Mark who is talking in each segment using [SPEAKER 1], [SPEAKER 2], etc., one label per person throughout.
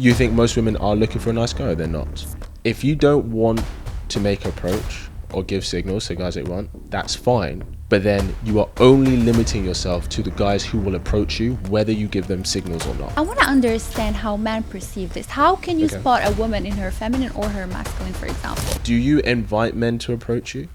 [SPEAKER 1] you think most women are looking for a nice guy or they're not? If you don't want to make approach or give signals to guys that you want, that's fine. But then you are only limiting yourself to the guys who will approach you, whether you give them signals or not.
[SPEAKER 2] I want to understand how men perceive this. How can you spot a woman in her feminine or her masculine, for example?
[SPEAKER 1] Do you invite men to approach you?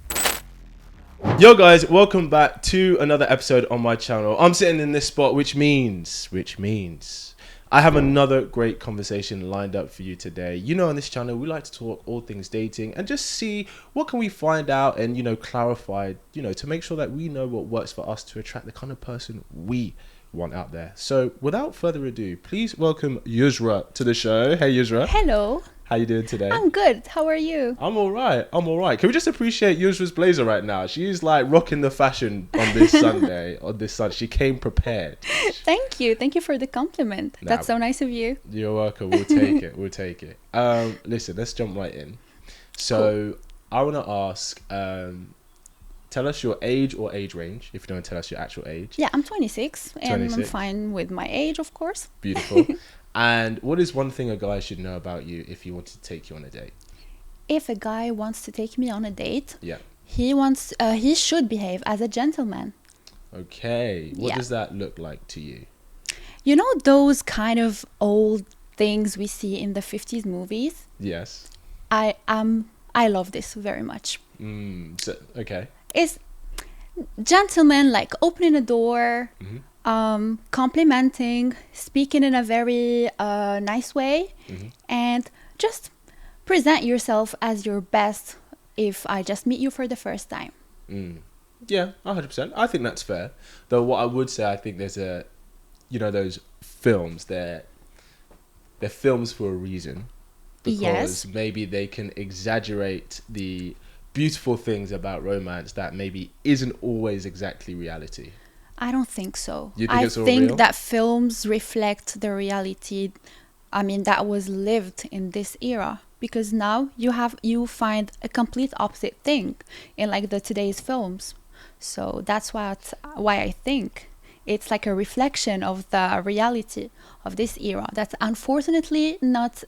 [SPEAKER 1] Yo guys, welcome back to another episode on my channel. I'm sitting in this spot, which means I have another great conversation lined up for you today. You know, on this channel, we like to talk all things dating and just see what can we find out and, clarify, to make sure that we know what works for us to attract the kind of person we want out there. So without further ado, please welcome Yousra to the show. Hey, Yousra.
[SPEAKER 2] Hello.
[SPEAKER 1] How you doing today?
[SPEAKER 2] I'm good. How are you?
[SPEAKER 1] I'm all right. Can we just appreciate Yousra's blazer right now? She's like rocking the fashion on this Sunday. She came prepared.
[SPEAKER 2] Thank you. Thank you for the compliment. That's so nice of you.
[SPEAKER 1] You're welcome. We'll take it. Listen, let's jump right in. So cool. I want to ask, tell us your age or age range, if you don't tell us your actual age.
[SPEAKER 2] Yeah, I'm 26 and I'm fine with my age, of course.
[SPEAKER 1] Beautiful. And what is one thing a guy should know about you if he wanted to take you on a date?
[SPEAKER 2] If a guy wants to take me on a date,
[SPEAKER 1] yeah,
[SPEAKER 2] he should behave as a gentleman.
[SPEAKER 1] Okay. What does that look like to you?
[SPEAKER 2] You know those kind of old things we see in the 50s movies?
[SPEAKER 1] Yes.
[SPEAKER 2] I love this very much.
[SPEAKER 1] Okay.
[SPEAKER 2] It's gentlemen like opening a door, complimenting, speaking in a very nice way, and just present yourself as your best if I just meet you for the first time.
[SPEAKER 1] Yeah, 100%. I think that's fair. Though what I would say, I think there's those films, they're films for a reason. Because maybe they can exaggerate the beautiful things about romance that maybe isn't always exactly reality.
[SPEAKER 2] I don't think so.
[SPEAKER 1] You think it's all real?
[SPEAKER 2] I think that films reflect the reality, that was lived in this era. Because now you find a complete opposite thing in like the today's films. So that's why I think it's like a reflection of the reality of this era that's unfortunately not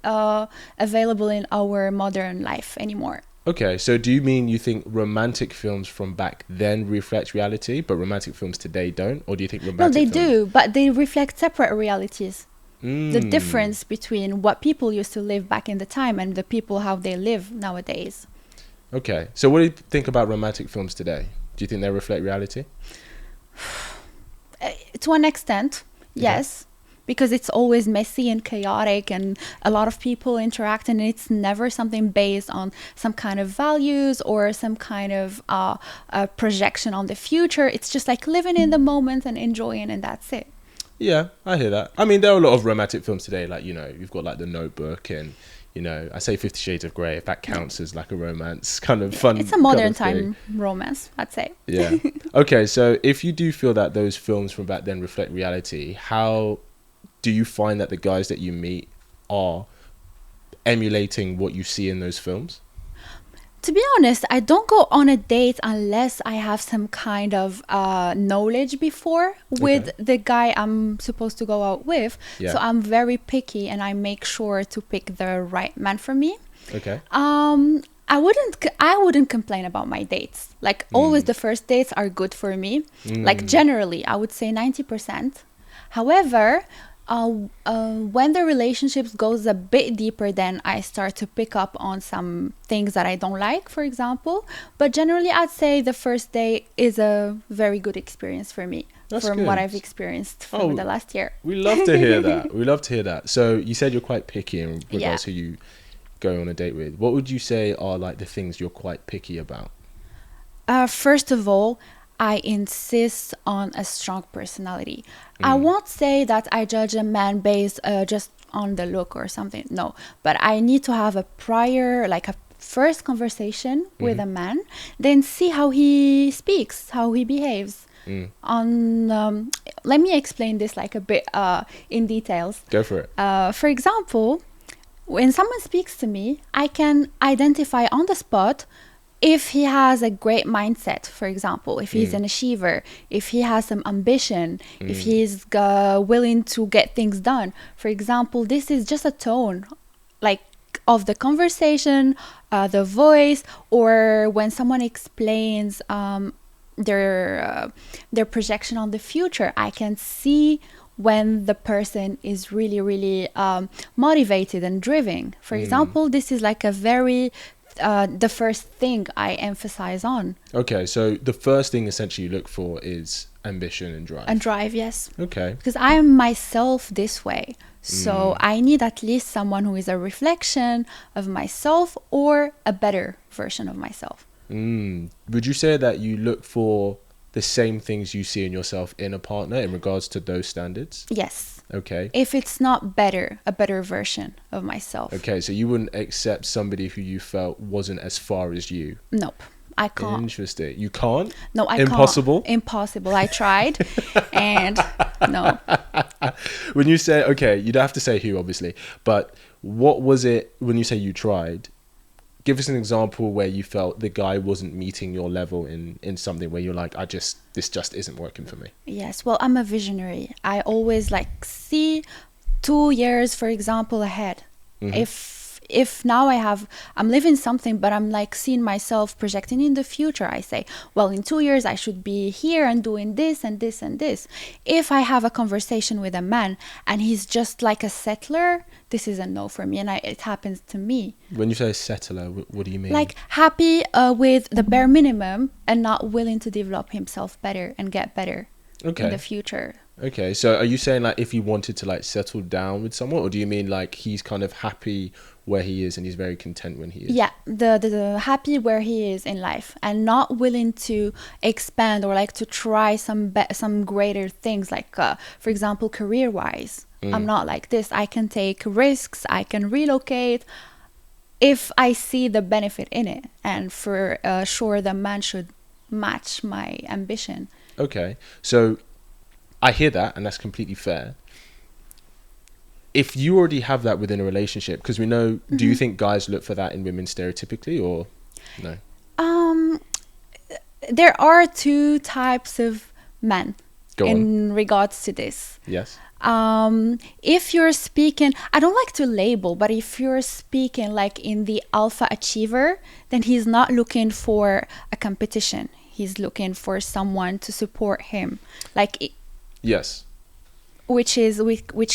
[SPEAKER 2] available in our modern life anymore.
[SPEAKER 1] Okay, so do you mean you think romantic films from back then reflect reality, but romantic films today don't? Or do you think romantic
[SPEAKER 2] do, but they reflect separate realities. The difference between what people used to live back in the time and the people how they live nowadays.
[SPEAKER 1] Okay, so what do you think about romantic films today? Do you think they reflect reality?
[SPEAKER 2] To an extent, yes. Because it's always messy and chaotic and a lot of people interact and it's never something based on some kind of values or some kind of projection on the future. It's just like living in the moment and enjoying, and that's it.
[SPEAKER 1] Yeah, I hear that. There are a lot of romantic films today, like, you've got like The Notebook and, I say 50 Shades of Grey, if that counts as like a romance kind of fun.
[SPEAKER 2] It's a modern time romance, I'd say.
[SPEAKER 1] Yeah. Okay, so if you do feel that those films from back then reflect reality, how do you find that the guys that you meet are emulating what you see in those films?
[SPEAKER 2] To be honest, I don't go on a date unless I have some kind of knowledge before with the guy I'm supposed to go out with. Yeah. So I'm very picky and I make sure to pick the right man for me.
[SPEAKER 1] Okay.
[SPEAKER 2] I wouldn't complain about my dates. Like always the first dates are good for me. Like generally, I would say 90%. However, when the relationships goes a bit deeper, then I start to pick up on some things that I don't like, for example. But generally, I'd say the first day is a very good experience for me.
[SPEAKER 1] That's
[SPEAKER 2] from
[SPEAKER 1] good.
[SPEAKER 2] What I've experienced from the last year.
[SPEAKER 1] We love to hear that. So you said you're quite picky in regards to who you go on a date with. What would you say are like the things you're quite picky about?
[SPEAKER 2] First of all, I insist on a strong personality. I won't say that I judge a man based just on the look or something. No, but I need to have a first conversation with a man, then see how he speaks, how he behaves. Let me explain this like a bit in details.
[SPEAKER 1] Go for it.
[SPEAKER 2] For example, when someone speaks to me, I can identify on the spot if he has a great mindset, for example, if he's an achiever, if he has some ambition, if he's willing to get things done, for example, this is just a tone, like, of the conversation, the voice, or when someone explains their projection on the future, I can see when the person is really, really motivated and driven. For example, this is like a very the first thing I emphasize on.
[SPEAKER 1] Okay, so the first thing essentially you look for is ambition and drive.
[SPEAKER 2] And drive, yes.
[SPEAKER 1] Okay.
[SPEAKER 2] Because I am myself this way. So I need at least someone who is a reflection of myself or a better version of myself.
[SPEAKER 1] Would you say that you look for the same things you see in yourself in a partner in regards to those standards?
[SPEAKER 2] Yes.
[SPEAKER 1] Okay.
[SPEAKER 2] If it's not better, a better version of myself.
[SPEAKER 1] Okay, so you wouldn't accept somebody who you felt wasn't as far as you?
[SPEAKER 2] Nope. I can't.
[SPEAKER 1] Interesting. You can't?
[SPEAKER 2] No, I
[SPEAKER 1] Impossible?
[SPEAKER 2] can't. Impossible. I tried and no.
[SPEAKER 1] When you say, okay, you don't have to say who, obviously, but what was it when you say you tried? Give us an example where you felt the guy wasn't meeting your level in something where you're like, this just isn't working for me.
[SPEAKER 2] Yes, well, I'm a visionary. I always like see 2 years, for example, ahead. If now I'm living something, but I'm like seeing myself projecting in the future, I say, well, in 2 years I should be here and doing this and this and this. If I have a conversation with a man and he's just like a settler, this is a no for me, and it happens to me.
[SPEAKER 1] When you say settler, what do you mean?
[SPEAKER 2] Like happy with the bare minimum and not willing to develop himself better and get better in the future.
[SPEAKER 1] Okay, so are you saying like if you wanted to like settle down with someone, or do you mean like he's kind of happy where he is and he's very content when he is?
[SPEAKER 2] Yeah, the happy where he is in life and not willing to expand or like to try some greater things, like for example, career-wise. I'm not like this. I can take risks. I can relocate if I see the benefit in it, and for sure the man should match my ambition.
[SPEAKER 1] Okay, so I hear that, and that's completely fair. If you already have that within a relationship, because we know, do you think guys look for that in women stereotypically, or no?
[SPEAKER 2] There are two types of men
[SPEAKER 1] in
[SPEAKER 2] regards to this.
[SPEAKER 1] Yes.
[SPEAKER 2] If you're speaking, I don't like to label, but if you're speaking like in the alpha achiever, then he's not looking for a competition. He's looking for someone to support him.
[SPEAKER 1] Yes.
[SPEAKER 2] Which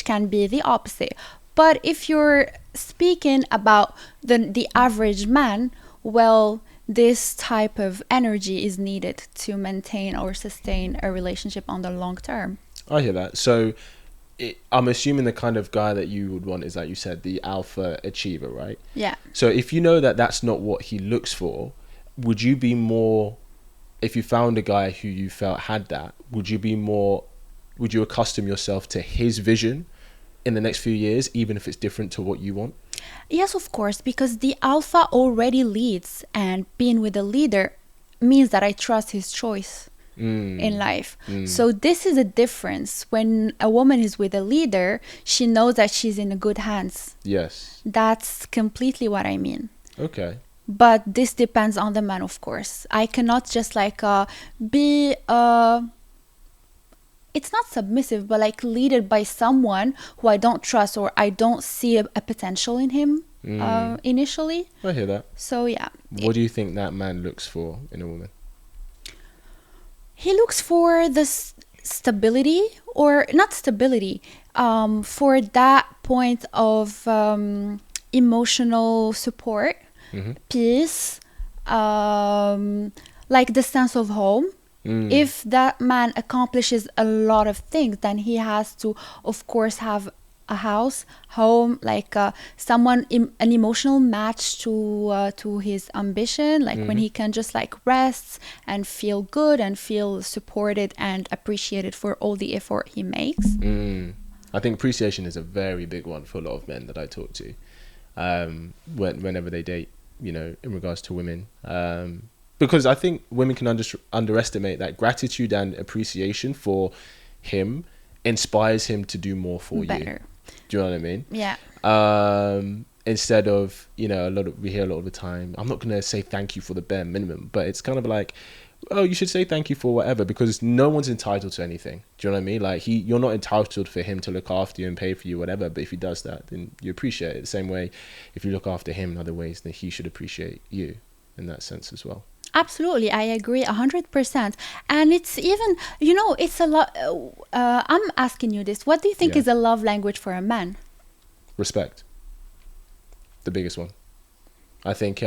[SPEAKER 2] can be the opposite. But if you're speaking about the average man, well, this type of energy is needed to maintain or sustain a relationship on the long term.
[SPEAKER 1] I hear that. So I'm assuming the kind of guy that you would want is, like you said, the alpha achiever, right?
[SPEAKER 2] Yeah.
[SPEAKER 1] So if you know that that's not what he looks for, would you be more, if you found a guy who you felt had that, would you accustom yourself to his vision in the next few years, even if it's different to what you want?
[SPEAKER 2] Yes, of course, because the alpha already leads, and being with a leader means that I trust his choice in life. So this is a difference. When a woman is with a leader, she knows that she's in good hands.
[SPEAKER 1] Yes.
[SPEAKER 2] That's completely what I mean.
[SPEAKER 1] Okay.
[SPEAKER 2] But this depends on the man, of course. I cannot just like be it's not submissive, but like leaded by someone who I don't trust or I don't see a potential in him initially.
[SPEAKER 1] I hear that.
[SPEAKER 2] So yeah.
[SPEAKER 1] What do you think that man looks for in a woman?
[SPEAKER 2] He looks for the stability, or not stability, for that point of emotional support, peace, like the sense of home. If that man accomplishes a lot of things, then he has to, of course, have a house, home, like someone, an emotional match to his ambition, like when he can just like rest and feel good and feel supported and appreciated for all the effort he makes.
[SPEAKER 1] I think appreciation is a very big one for a lot of men that I talk to, whenever they date, in regards to women. Because I think women can underestimate that gratitude and appreciation for him inspires him to do more for
[SPEAKER 2] Better.
[SPEAKER 1] you. Do you know what I mean?
[SPEAKER 2] Yeah.
[SPEAKER 1] instead of, we hear a lot of the time, I'm not going to say thank you for the bare minimum, but it's kind of like, oh, you should say thank you for whatever, because no one's entitled to anything. Do you know what I mean? Like, you're not entitled for him to look after you and pay for you, whatever. But if he does that, then you appreciate it. The same way, if you look after him in other ways, then he should appreciate you in that sense as well.
[SPEAKER 2] Absolutely, I agree 100%. And it's even, it's a lot. I'm asking you this. What do you think
[SPEAKER 1] Yeah.
[SPEAKER 2] is a love language for a man?
[SPEAKER 1] Respect. The biggest one. I think,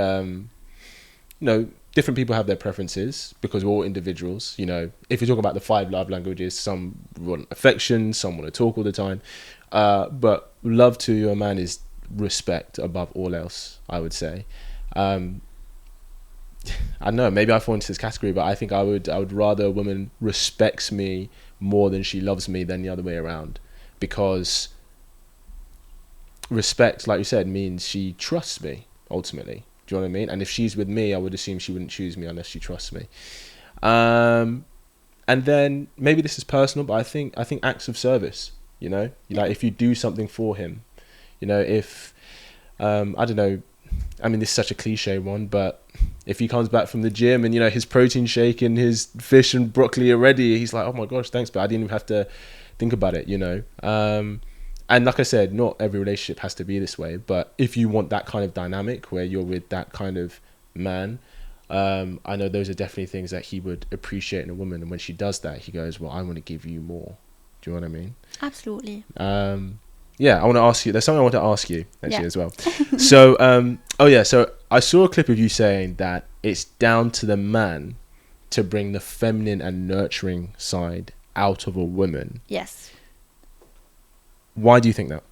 [SPEAKER 1] different people have their preferences because we're all individuals. If you talk about the 5 love languages, some want affection, some want to talk all the time. But love to a man is respect above all else, I would say. I don't know, maybe I fall into this category, but I think I would rather a woman respects me more than she loves me than the other way around, because respect, like you said, means she trusts me ultimately. Do you know what I mean? And if she's with me, I would assume she wouldn't choose me unless she trusts me. And then maybe this is personal, but I think acts of service. Like if you do something for him, if I don't know. I mean, this is such a cliche one, but if he comes back from the gym and, his protein shake and his fish and broccoli are ready, he's like, oh my gosh, thanks, but I didn't even have to think about it, And like I said, not every relationship has to be this way, but if you want that kind of dynamic where you're with that kind of man, I know those are definitely things that he would appreciate in a woman. And when she does that, he goes, well, I want to give you more. Do you know what I mean?
[SPEAKER 2] Absolutely.
[SPEAKER 1] Yeah, I want to ask you. There's something I want to ask you actually as well. So, so I saw a clip of you saying that it's down to the man to bring the feminine and nurturing side out of a woman.
[SPEAKER 2] Yes.
[SPEAKER 1] Why do you think that?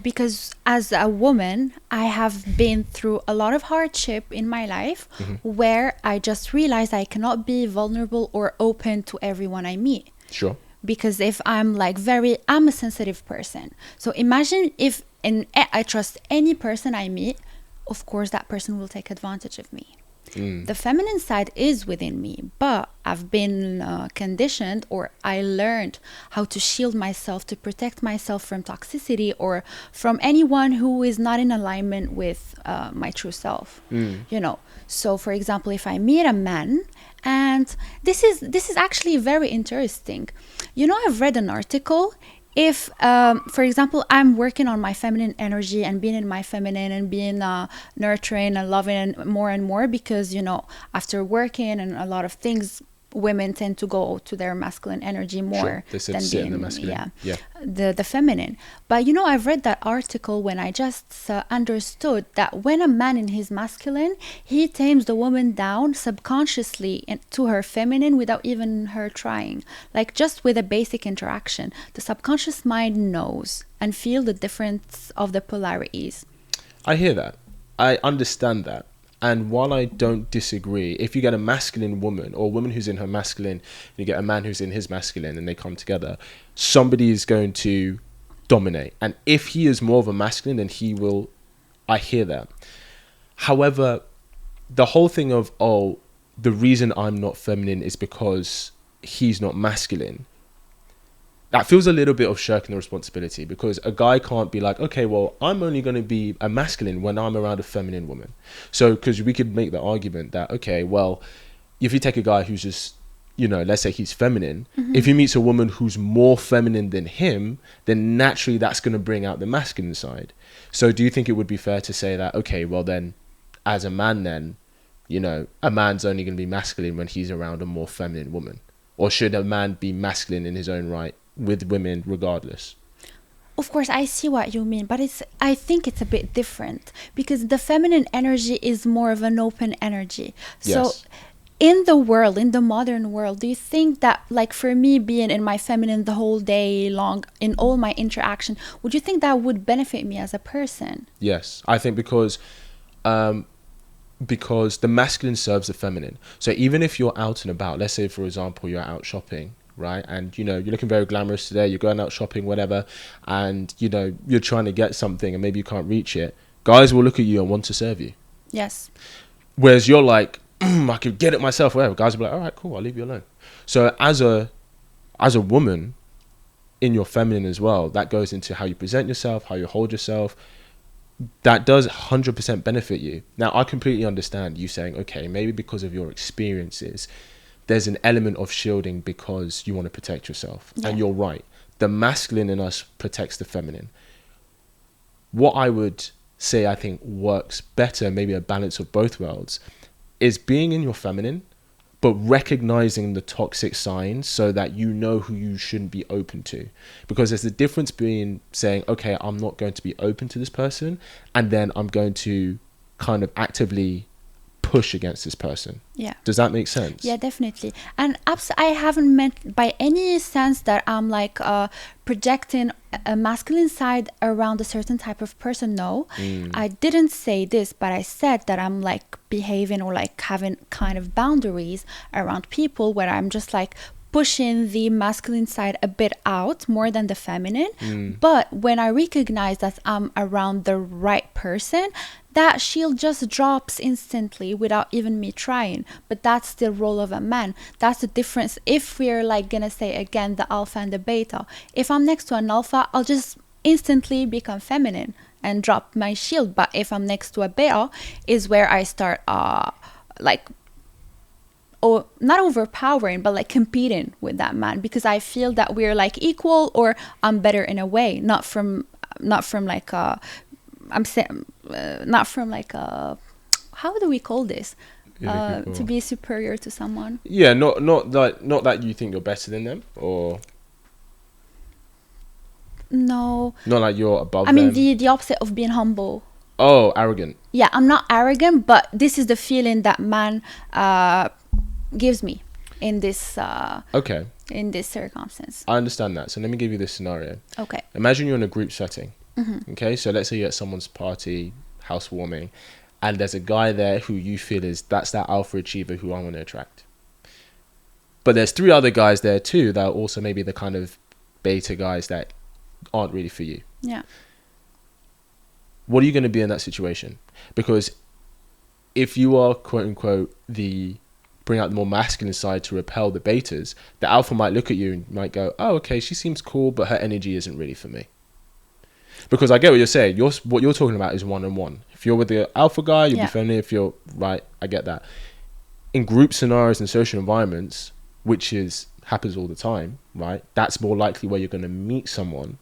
[SPEAKER 2] Because as a woman, I have been through a lot of hardship in my life where I just realized I cannot be vulnerable or open to everyone I meet.
[SPEAKER 1] Sure.
[SPEAKER 2] Because if I'm I'm a sensitive person. So imagine if I trust any person I meet, of course that person will take advantage of me. The feminine side is within me, but I've been conditioned, or I learned how to shield myself, to protect myself from toxicity or from anyone who is not in alignment with my true self. So for example, if I meet a man, and this is actually very interesting. I've read an article. If, for example, I'm working on my feminine energy and being in my feminine and being nurturing and loving and more, because, after working and a lot of things, women tend to go to their masculine energy more than being
[SPEAKER 1] the masculine.
[SPEAKER 2] The feminine. But I've read that article when I just understood that when a man in his masculine, he tames the woman down subconsciously to her feminine without even her trying. Like just with a basic interaction, the subconscious mind knows and feel the difference of the polarities.
[SPEAKER 1] I hear that. I understand that. And while I don't disagree, if you get a masculine woman or a woman who's in her masculine, and you get a man who's in his masculine and they come together, somebody is going to dominate. And if he is more of a masculine, then he will, I hear that. However, the whole thing of, the reason I'm not feminine is because he's not masculine, that feels a little bit of shirking the responsibility, because a guy can't be like, okay, well, I'm only going to be a masculine when I'm around a feminine woman. So, because we could make the argument that, okay, well, if you take a guy who's just, let's say he's feminine, if he meets a woman who's more feminine than him, then naturally that's going to bring out the masculine side. So do you think it would be fair to say that, okay, well then, as a man then, a man's only going to be masculine when he's around a more feminine woman? Or should a man be masculine in his own right with women regardless?
[SPEAKER 2] Of course, I see what you mean, but I think it's a bit different, because the feminine energy is more of an open energy.
[SPEAKER 1] Yes.
[SPEAKER 2] So in the modern world, do you think that, like for me being in my feminine the whole day long in all my interaction, would you think that would benefit me as a person?
[SPEAKER 1] Yes, I think because the masculine serves the feminine. So even if you're out and about, let's say for example you're out shopping, right, and you're looking very glamorous today, you're going out shopping, whatever, and you're trying to get something and maybe you can't reach it, guys will look at you and want to serve you.
[SPEAKER 2] Yes.
[SPEAKER 1] Whereas you're like, I could get it myself, whatever, guys will be like, all right, cool, I'll leave you alone. So as a woman in your feminine as well, that goes into how you present yourself, how you hold yourself. that does 100% benefit you. Now, I completely understand you saying, okay, maybe because of your experiences, there's an element of shielding because you want to protect yourself.
[SPEAKER 2] Yeah.
[SPEAKER 1] And you're right. The masculine in us protects the feminine. What I would say I think works better, maybe a balance of both worlds, is being in your feminine, but recognizing the toxic signs so that you know who you shouldn't be open to. Because there's a difference between saying, okay, I'm not going to be open to this person, and then I'm going to kind of actively push against this person.
[SPEAKER 2] Yeah.
[SPEAKER 1] Does that make sense?
[SPEAKER 2] Yeah, definitely. And I haven't meant by any sense that I'm like projecting a masculine side around a certain type of person. No, I didn't say this, but I said that I'm like behaving or like having kind of boundaries around people where I'm just like pushing the masculine side a bit out more than the feminine. But when I recognize that I'm around the right person, that shield just drops instantly without even me trying. But that's the role of a man. That's the difference. If we're like gonna say again the alpha and the beta, if I'm next to an alpha, I'll just instantly become feminine and drop my shield. But if I'm next to a beta, is where I start like, or not overpowering, but like competing with that man, because I feel that we're like equal, or I'm better in a way, not from like I'm saying not from like how do we call this, to be superior to someone.
[SPEAKER 1] Yeah, not that you think you're better than them, or
[SPEAKER 2] No,
[SPEAKER 1] not like you're above
[SPEAKER 2] I mean
[SPEAKER 1] them.
[SPEAKER 2] the opposite of being humble.
[SPEAKER 1] Oh, arrogant.
[SPEAKER 2] Yeah, I'm not arrogant, but this is the feeling that man gives me in this
[SPEAKER 1] Okay,
[SPEAKER 2] in this circumstance.
[SPEAKER 1] I understand that. So let me give you this scenario.
[SPEAKER 2] Okay.
[SPEAKER 1] Imagine you're in a group setting. Okay, so let's say you're at someone's party, housewarming, and there's a guy there who you feel that's that alpha achiever who I want to attract. But there's 3 other guys there too that are also maybe the kind of beta guys that aren't really for you.
[SPEAKER 2] Yeah.
[SPEAKER 1] What are you going to be in that situation? Because if you are, quote unquote, bring out the more masculine side to repel the betas, the alpha might look at you and might go, oh, okay, she seems cool, but her energy isn't really for me. Because I get what you're saying. What you're talking about is one-on-one. If you're with the alpha guy, you'll be feminine. If you're right, I get that. In group scenarios and social environments, which happens all the time, right? That's more likely where you're going to meet someone.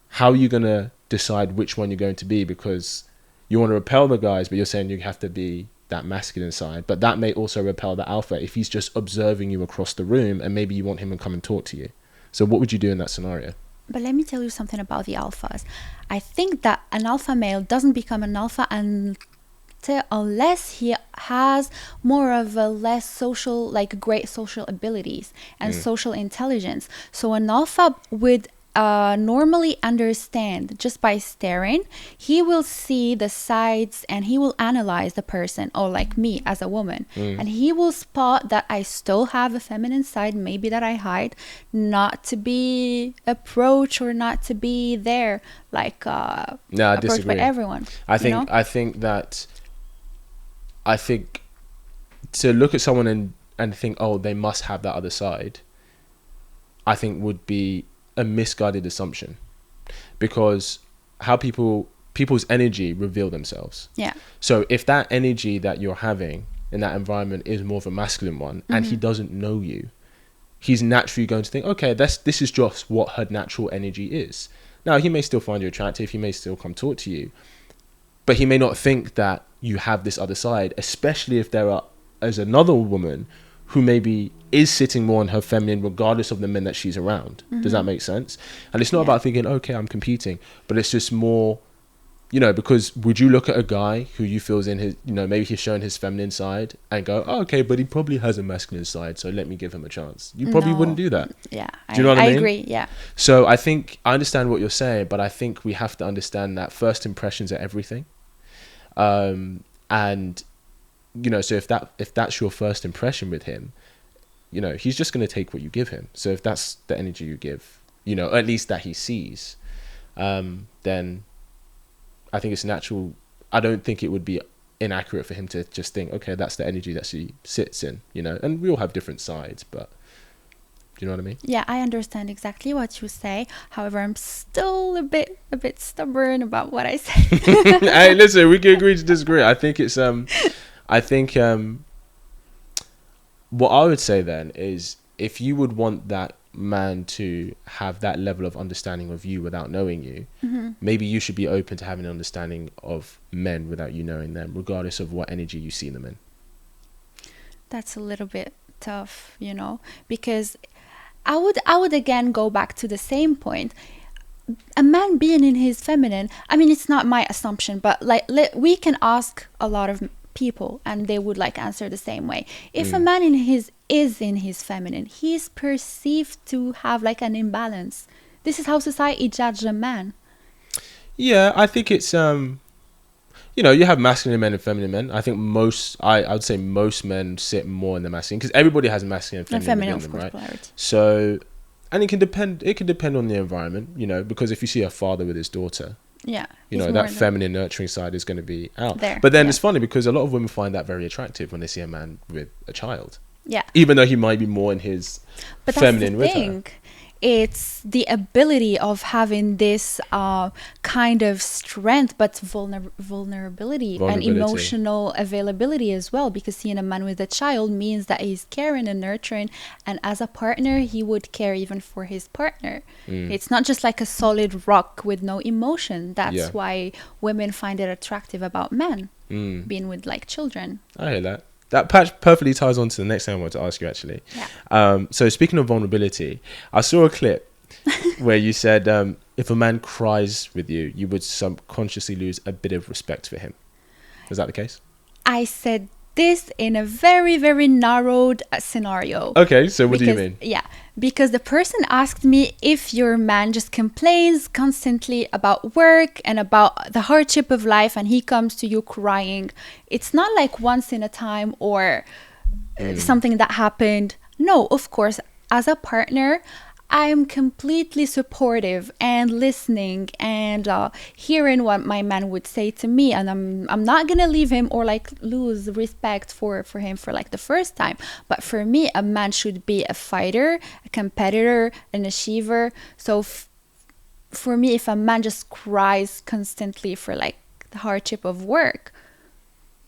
[SPEAKER 1] How are you going to decide which one you're going to be? Because you want to repel the guys, but you're saying you have to be that masculine side. But that may also repel the alpha if he's just observing you across the room, and maybe you want him to come and talk to you. So what would you do in that scenario?
[SPEAKER 2] But let me tell you something about the alphas. I think that an alpha male doesn't become an alpha unless he has more of a less social, like great social abilities and social intelligence. So an alpha would normally understand just by staring. He will see the sides and he will analyze the person, or like me as a woman, and he will spot that I still have a feminine side, maybe that I hide, not to be approached or not to be there like
[SPEAKER 1] I
[SPEAKER 2] approached
[SPEAKER 1] disagree.
[SPEAKER 2] by everyone.
[SPEAKER 1] I think to look at someone and think, oh, they must have that other side, I think would be a misguided assumption, because how people's energy reveal themselves.
[SPEAKER 2] Yeah.
[SPEAKER 1] So if that energy that you're having in that environment is more of a masculine one, and he doesn't know you, he's naturally going to think, okay, this is just what her natural energy is. Now, he may still find you attractive, he may still come talk to you, but he may not think that you have this other side, especially if there's another woman who maybe is sitting more on her feminine regardless of the men that she's around. Does that make sense? And it's not about thinking, okay, I'm competing, but it's just more, because would you look at a guy who you feel's in his, maybe he's showing his feminine side and go, oh, okay, but he probably has a masculine side, so let me give him a chance. You probably wouldn't do that.
[SPEAKER 2] Yeah.
[SPEAKER 1] Do you know what I mean?
[SPEAKER 2] I agree, yeah.
[SPEAKER 1] So I think I understand what you're saying, but I think we have to understand that first impressions are everything. And so if that's your first impression with him, he's just going to take what you give him. So if that's the energy you give, at least that he sees, then I think it's natural. I don't think it would be inaccurate for him to just think, okay, that's the energy that she sits in, and we all have different sides, but Do you know what I mean?
[SPEAKER 2] Yeah, I understand exactly what you say. However, I'm still a bit stubborn about what I say.
[SPEAKER 1] Hey, listen, we can agree to disagree. I think what I would say then is, if you would want that man to have that level of understanding of you without knowing you, maybe you should be open to having an understanding of men without you knowing them, regardless of what energy you see them in.
[SPEAKER 2] That's a little bit tough, because I would again go back to the same point. A man being in his feminine, I mean, it's not my assumption, but like we can ask a lot of people and they would like answer the same way. If a man is in his feminine, he's perceived to have like an imbalance. This is how society judges a man.
[SPEAKER 1] Yeah, I think it's you have masculine men and feminine men. I think I would say most men sit more in the masculine, because everybody has masculine and
[SPEAKER 2] And
[SPEAKER 1] feminine
[SPEAKER 2] feminine,
[SPEAKER 1] within
[SPEAKER 2] of
[SPEAKER 1] them,
[SPEAKER 2] course,
[SPEAKER 1] right?
[SPEAKER 2] polarity.
[SPEAKER 1] So, and it can depend on the environment, because if you see a father with his daughter,
[SPEAKER 2] Yeah.
[SPEAKER 1] that feminine nurturing side is going to be out
[SPEAKER 2] there.
[SPEAKER 1] But then
[SPEAKER 2] Yeah.
[SPEAKER 1] it's funny, because a lot of women find that very attractive when they see a man with a child,
[SPEAKER 2] Yeah.
[SPEAKER 1] even though he might be more in his
[SPEAKER 2] But that's
[SPEAKER 1] feminine
[SPEAKER 2] the
[SPEAKER 1] with
[SPEAKER 2] thing.
[SPEAKER 1] her.
[SPEAKER 2] It's the ability of having this kind of strength, but vulnerability and emotional availability as well. Because seeing a man with a child means that he's caring and nurturing, and as a partner, he would care even for his partner. It's not just like a solid rock with no emotion. That's why women find it attractive about men being with like children.
[SPEAKER 1] I hear that. That perfectly ties on to the next thing I wanted to ask you, actually.
[SPEAKER 2] Yeah.
[SPEAKER 1] So speaking of vulnerability, I saw a clip where you said if a man cries with you, you would subconsciously lose a bit of respect for him. Is that the case?
[SPEAKER 2] I said this in a very, very narrowed scenario.
[SPEAKER 1] Okay, so what do you mean?
[SPEAKER 2] Yeah, because the person asked me if your man just complains constantly about work and about the hardship of life and he comes to you crying. It's not like once in a time or something that happened. No, of course, as a partner, I am completely supportive and listening and hearing what my man would say to me, and I'm not gonna leave him or like lose respect for him for like the first time. But for me, a man should be a fighter, a competitor, an achiever. So for me, if a man just cries constantly for like the hardship of work,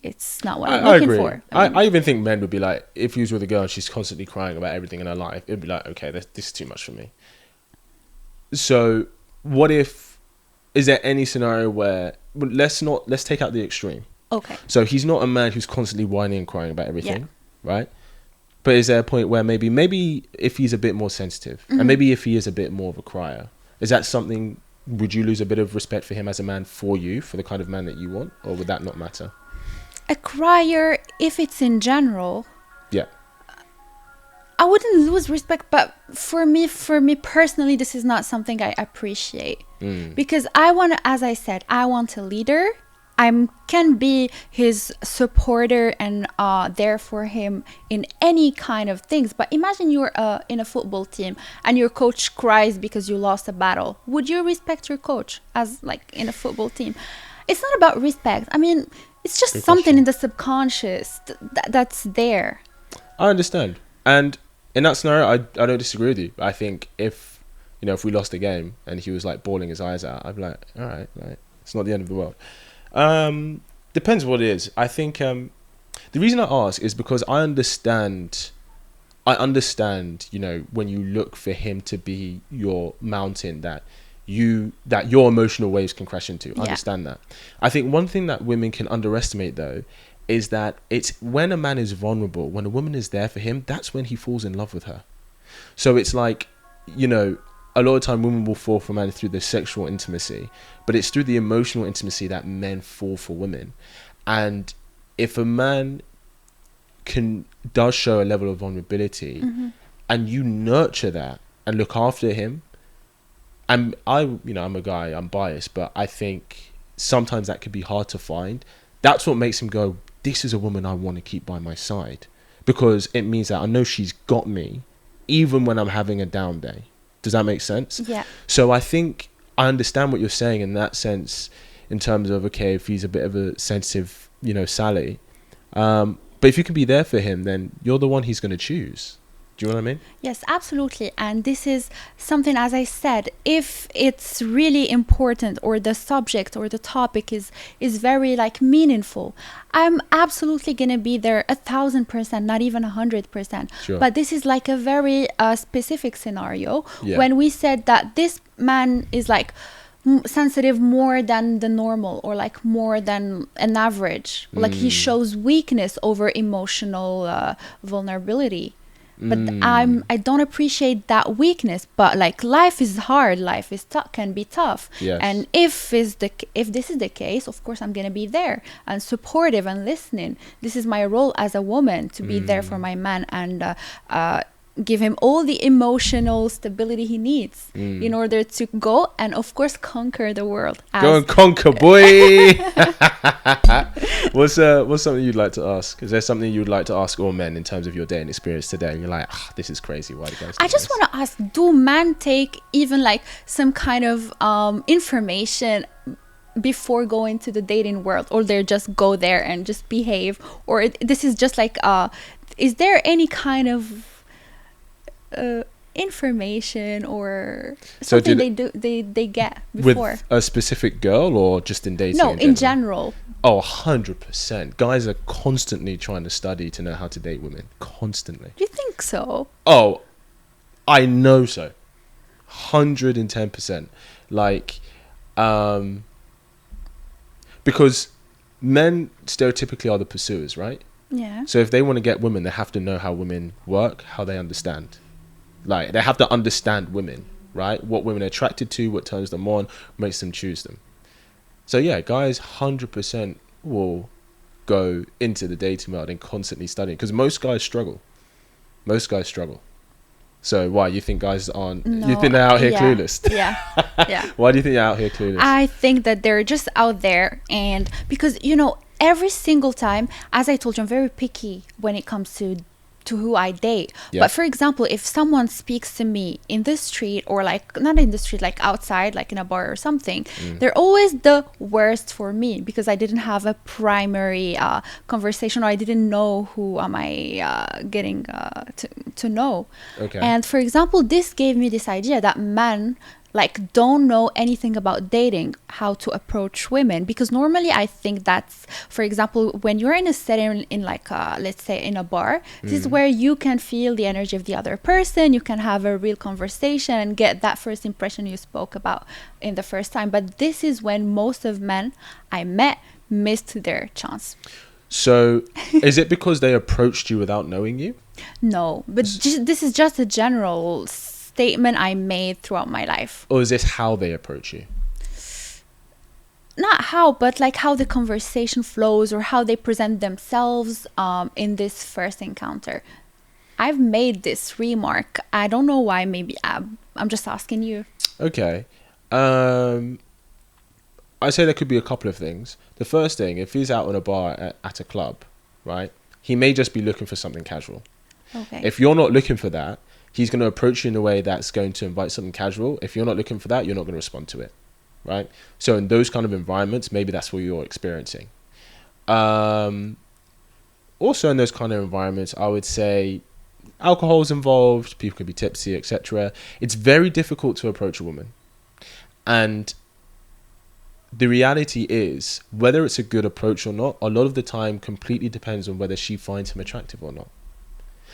[SPEAKER 2] it's not what I'm looking for.
[SPEAKER 1] I even think men would be like, if he was with a girl and she's constantly crying about everything in her life, it'd be like, okay, this is too much for me. So is there any scenario where, let's take out the extreme.
[SPEAKER 2] Okay.
[SPEAKER 1] So he's not a man who's constantly whining and crying about everything, right? But is there a point where maybe if he's a bit more sensitive, and maybe if he is a bit more of a crier, is that something, would you lose a bit of respect for him as a man, for the kind of man that you want, or would that not matter?
[SPEAKER 2] A crier, if it's in general,
[SPEAKER 1] Yeah.
[SPEAKER 2] I wouldn't lose respect, but for me personally, this is not something I appreciate. Because as I said, I want a leader. I can be his supporter and there for him in any kind of things. But imagine you're in a football team and your coach cries because you lost a battle. Would you respect your coach as like in a football team? It's not about respect. I mean, it's just
[SPEAKER 1] Good
[SPEAKER 2] something
[SPEAKER 1] question.
[SPEAKER 2] in the subconscious that's there.
[SPEAKER 1] I understand. And in that scenario, I don't disagree with you. I think if we lost a game and he was like bawling his eyes out, I'd be like, all right, like, it's not the end of the world. Depends what it is. I think the reason I ask is because I understand, when you look for him to be your mountain that your emotional waves can crash into. I understand that. I think one thing that women can underestimate, though, is that it's when a man is vulnerable, when a woman is there for him, that's when he falls in love with her. So it's like, a lot of time women will fall for men through the sexual intimacy, but it's through the emotional intimacy that men fall for women. And if a man does show a level of vulnerability, and you nurture that and look after him, I'm a guy, I'm biased, but I think sometimes that could be hard to find. That's what makes him go, this is a woman I want to keep by my side, because it means that I know she's got me even when I'm having a down day. Does that make sense?
[SPEAKER 2] Yeah.
[SPEAKER 1] So I think I understand what you're saying in that sense, in terms of, okay, if he's a bit of a sensitive, Sally, but if you can be there for him, then you're the one he's going to choose. Do you know what I mean?
[SPEAKER 2] Yes, absolutely. And this is something, as I said, if it's really important or the subject or the topic is very like meaningful, I'm absolutely gonna be there 1,000%, not even 100%.
[SPEAKER 1] Sure.
[SPEAKER 2] But this is like a very specific scenario
[SPEAKER 1] Yeah.
[SPEAKER 2] when we said that this man is like sensitive more than the normal or like more than an average. Like he shows weakness over emotional vulnerability. But I don't appreciate that weakness. But like life is hard, life is can be tough.
[SPEAKER 1] Yes.
[SPEAKER 2] And if this is the case, of course I'm gonna be there and supportive and listening. This is my role as a woman, to be there for my man and give him all the emotional stability he needs in order to go and of course conquer the world.
[SPEAKER 1] Go and conquer, boy. What's something you'd like to ask? Is there something you'd like to ask all men in terms of your dating experience today? And you're like, this is crazy. Why do guys do
[SPEAKER 2] I just
[SPEAKER 1] this?
[SPEAKER 2] want to ask, do men take even like some kind of information before going to the dating world, or they just go there and just behave, or this is just like is there any kind of information or something they get before?
[SPEAKER 1] With a specific girl or just in dating?
[SPEAKER 2] No, in general.
[SPEAKER 1] Oh, 100%. Guys are constantly trying to study to know how to date women. Constantly.
[SPEAKER 2] You think so?
[SPEAKER 1] Oh, I know so. 110%. Like, because men stereotypically are the pursuers, right?
[SPEAKER 2] Yeah.
[SPEAKER 1] So if they want to get women, they have to know how women work, how they understand. Like, they have to understand women, right? What women are attracted to, what turns them on, makes them choose them. So yeah, guys 100% will go into the dating world and constantly studying, because most guys struggle. So why, you think guys aren't?
[SPEAKER 2] No,
[SPEAKER 1] you think they're out here clueless?
[SPEAKER 2] Yeah.
[SPEAKER 1] Why do you think they're out here clueless?
[SPEAKER 2] I think that they're just out there, and because every single time, as I told you, I'm very picky when it comes to who I date.
[SPEAKER 1] Yeah.
[SPEAKER 2] But for example, if someone speaks to me in the street, or like not in the street, like outside, like in a bar or something, they're always the worst for me, because I didn't have a primary conversation, or I didn't know who am I getting to know.
[SPEAKER 1] Okay.
[SPEAKER 2] And for example, this gave me this idea that men like don't know anything about dating, how to approach women, because normally I think that's, for example, when you're in a setting in like let's say in a bar, this is where you can feel the energy of the other person, you can have a real conversation and get that first impression you spoke about in the first time. But this is when most of men I met missed their chance.
[SPEAKER 1] So is it because they approached you without knowing you?
[SPEAKER 2] No, but this is just a general statement I made throughout my life.
[SPEAKER 1] Or is this how they approach you?
[SPEAKER 2] Not how, but like how the conversation flows, or how they present themselves in this first encounter. I've made this remark. I don't know why. Maybe I'm just asking you.
[SPEAKER 1] Okay. I say there could be a couple of things. The first thing, if he's out on a bar at a club, right, he may just be looking for something casual.
[SPEAKER 2] Okay.
[SPEAKER 1] If you're not looking for that, he's going to approach you in a way that's going to invite something casual. If you're not looking for that, you're not going to respond to it, right? So in those kind of environments, maybe that's what you're experiencing. Also in those kind of environments, I would say alcohol's involved, people can be tipsy, etc. It's very difficult to approach a woman. And the reality is, whether it's a good approach or not, a lot of the time completely depends on whether she finds him attractive or not.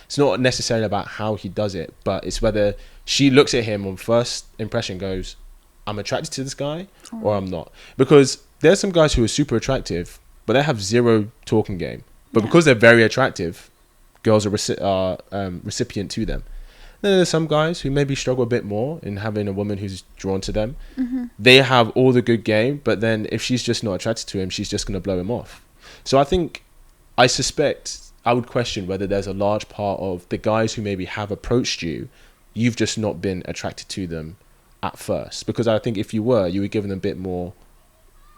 [SPEAKER 1] It's not necessarily about how he does it, but it's whether she looks at him on first impression, goes, I'm attracted to this guy, or I'm not. Because there's some guys who are super attractive, but they have zero talking game. But because they're very attractive, girls are recipient to them. Then there's some guys who maybe struggle a bit more in having a woman who's drawn to them. They have all the good game, but then if she's just not attracted to him, she's just going to blow him off. So I suspect, I would question whether there's a large part of the guys who maybe have approached you, you've just not been attracted to them at first. Because I think if you were, you would give them a bit more,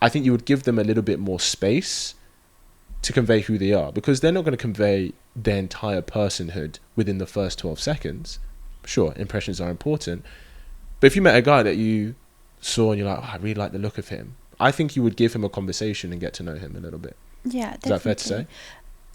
[SPEAKER 1] I think you would give them a little bit more space to convey who they are, because they're not going to convey their entire personhood within the first 12 seconds. Sure, impressions are important. But if you met a guy that you saw and you're like, I really like the look of him, I think you would give him a conversation and get to know him a little bit.
[SPEAKER 2] Yeah, definitely.
[SPEAKER 1] Is that fair to say?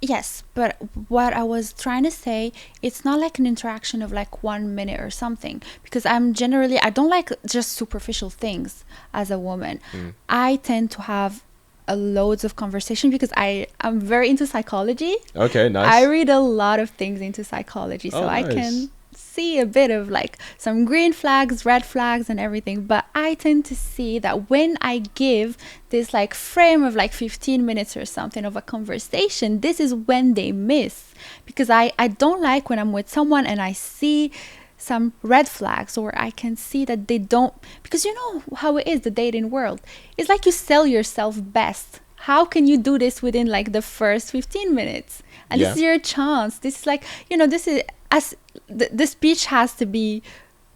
[SPEAKER 2] Yes, but what I was trying to say, it's not like an interaction of like 1 minute or something. Because I don't like just superficial things as a woman. I tend to have loads of conversation because I'm very into psychology.
[SPEAKER 1] Okay,
[SPEAKER 2] I
[SPEAKER 1] nice.
[SPEAKER 2] read a lot of things into psychology, so
[SPEAKER 1] Oh,
[SPEAKER 2] I
[SPEAKER 1] nice.
[SPEAKER 2] can see a bit of like some green flags, red flags, and everything. But I tend to see that when I give this like frame of like 15 minutes or something of a conversation, this is when they miss. Because I don't like when I'm with someone and I see some red flags, or I can see that they don't, because you know how it is, the dating world. It's like you sell yourself best. How can you do this within like the first 15 minutes? And this
[SPEAKER 1] Yeah.
[SPEAKER 2] is your chance. This is like, this is as the speech has to be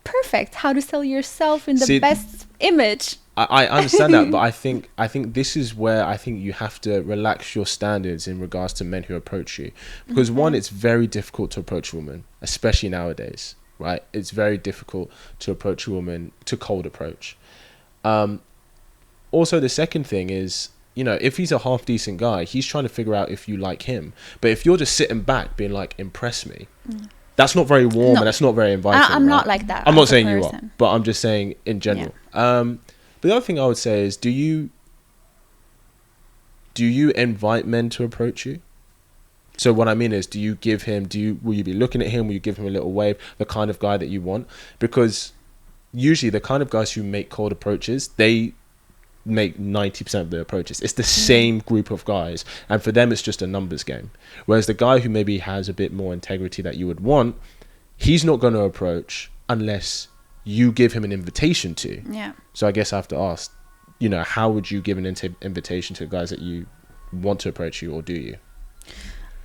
[SPEAKER 2] perfect. How to sell yourself in the
[SPEAKER 1] See,
[SPEAKER 2] best image.
[SPEAKER 1] I understand that, but I think this is where I think you have to relax your standards in regards to men who approach you, because one, it's very difficult to approach a woman, especially nowadays, right? It's very difficult to approach a woman, to cold approach. Also, the second thing is, if he's a half decent guy, he's trying to figure out if you like him. But if you're just sitting back being like, impress me, that's not very warm,
[SPEAKER 2] No,
[SPEAKER 1] and that's not very inviting.
[SPEAKER 2] I'm
[SPEAKER 1] right?
[SPEAKER 2] not like that.
[SPEAKER 1] I'm not
[SPEAKER 2] as a
[SPEAKER 1] saying you are,
[SPEAKER 2] person.
[SPEAKER 1] but I'm just saying in general. But the other thing I would say is, do you invite men to approach you? So what I mean is, will you be looking at him? Will you give him a little wave? The kind of guy that you want? Because usually the kind of guys who make cold approaches, they make 90% of the approaches. It's the same group of guys, and for them it's just a numbers game. Whereas the guy who maybe has a bit more integrity that you would want, he's not going to approach unless you give him an invitation to.
[SPEAKER 2] Yeah.
[SPEAKER 1] So I guess I have to ask, how would you give an invitation to guys that you want to approach you, or do you?